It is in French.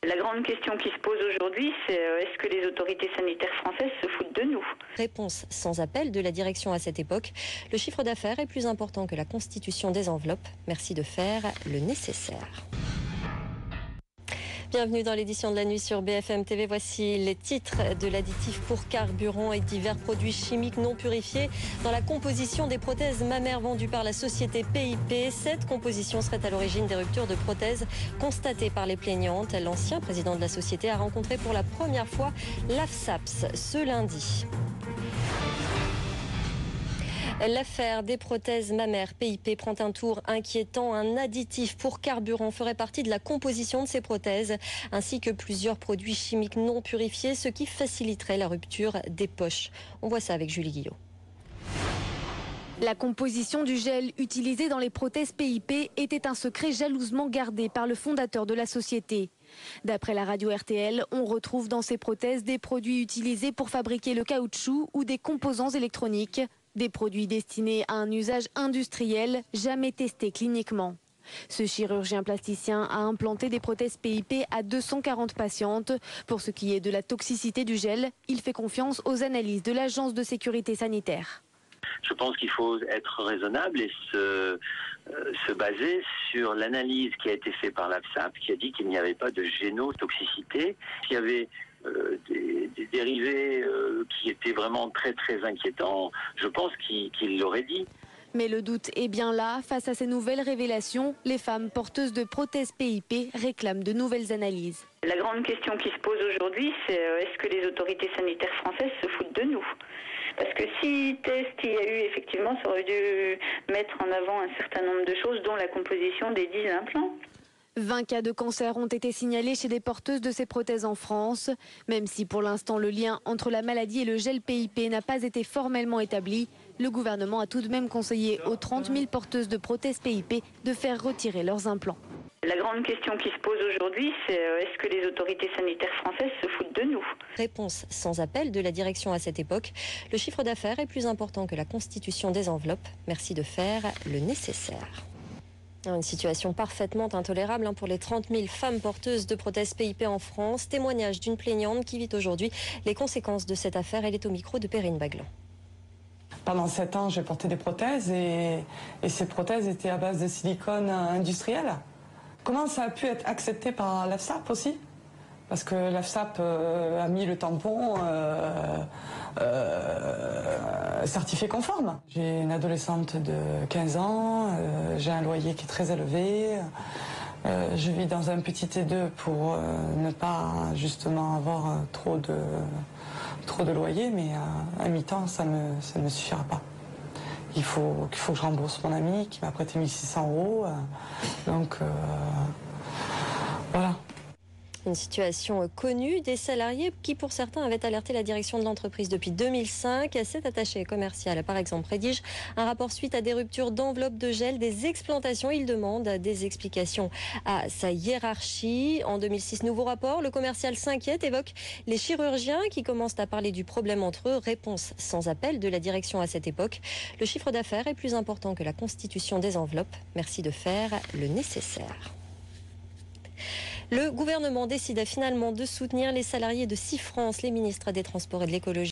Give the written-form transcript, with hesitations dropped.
La grande question qui se pose aujourd'hui, c'est est-ce que les autorités sanitaires françaises se foutent de nous? Réponse sans appel de la direction à cette époque. Le chiffre d'affaires est plus important que la constitution des enveloppes. Merci de faire le nécessaire. Bienvenue dans l'édition de la nuit sur BFM TV. Voici les titres de l'additif pour carburant et divers produits chimiques non purifiés dans la composition des prothèses mammaires vendues par la société PIP. Cette composition serait à l'origine des ruptures de prothèses constatées par les plaignantes. L'ancien président de la société a rencontré pour la première fois l'AFSAPS ce lundi. L'affaire des prothèses mammaires PIP prend un tour inquiétant. Un additif pour carburant ferait partie de la composition de ces prothèses, ainsi que plusieurs produits chimiques non purifiés, ce qui faciliterait la rupture des poches. On voit ça avec Julie Guillot. La composition du gel utilisé dans les prothèses PIP était un secret jalousement gardé par le fondateur de la société. D'après la radio RTL, on retrouve dans ces prothèses des produits utilisés pour fabriquer le caoutchouc ou des composants électroniques. Des produits destinés à un usage industriel, jamais testés cliniquement. Ce chirurgien plasticien a implanté des prothèses PIP à 240 patientes. Pour ce qui est de la toxicité du gel, il fait confiance aux analyses de l'Agence de sécurité sanitaire. Je pense qu'il faut être raisonnable et se baser sur l'analyse qui a été faite par l'AFSAP, qui a dit qu'il n'y avait pas de génotoxicité, qu'il y avait des dérivés qui étaient vraiment très très inquiétants. Je pense qu'il l'aurait dit. Mais le doute est bien là. Face à ces nouvelles révélations, les femmes porteuses de prothèses PIP réclament de nouvelles analyses. La grande question qui se pose aujourd'hui, c'est est-ce que les autorités sanitaires françaises se foutent de nous? Parce que si test il y a eu, effectivement, ça aurait dû mettre en avant un certain nombre de choses, dont la composition des 10 implants. 20 cas de cancer ont été signalés chez des porteuses de ces prothèses en France. Même si pour l'instant le lien entre la maladie et le gel PIP n'a pas été formellement établi, le gouvernement a tout de même conseillé aux 30 000 porteuses de prothèses PIP de faire retirer leurs implants. La grande question qui se pose aujourd'hui, c'est est-ce que les autorités sanitaires françaises se foutent de nous? Réponse sans appel de la direction à cette époque. Le chiffre d'affaires est plus important que la constitution des enveloppes. Merci de faire le nécessaire. Une situation parfaitement intolérable pour les 30 000 femmes porteuses de prothèses PIP en France. Témoignage d'une plaignante qui vit aujourd'hui les conséquences de cette affaire. Elle est au micro de Perrine Baglan. Pendant 7 ans, j'ai porté des prothèses et ces prothèses étaient à base de silicone industriel. Comment ça a pu être accepté par l'AFSAP aussi? Parce que l'AFSAP a mis le tampon certifié conforme. J'ai une adolescente de 15 ans, j'ai un loyer qui est très élevé, je vis dans un petit T2 pour ne pas justement avoir trop de loyer, mais à mi-temps ça ne me suffira pas. Il faut que je rembourse mon ami qui m'a prêté 1 600 €, donc voilà. Une situation connue des salariés qui, pour certains, avaient alerté la direction de l'entreprise depuis 2005. Cet attaché commercial, par exemple, rédige un rapport suite à des ruptures d'enveloppes de gel, des explantations. Il demande des explications à sa hiérarchie. En 2006, nouveau rapport. Le commercial s'inquiète, évoque les chirurgiens qui commencent à parler du problème entre eux. Réponse sans appel de la direction à cette époque. Le chiffre d'affaires est plus important que la constitution des enveloppes. Merci de faire le nécessaire. Le gouvernement décide finalement de soutenir les salariés de SeaFrance. Les ministres des Transports et de l'Écologie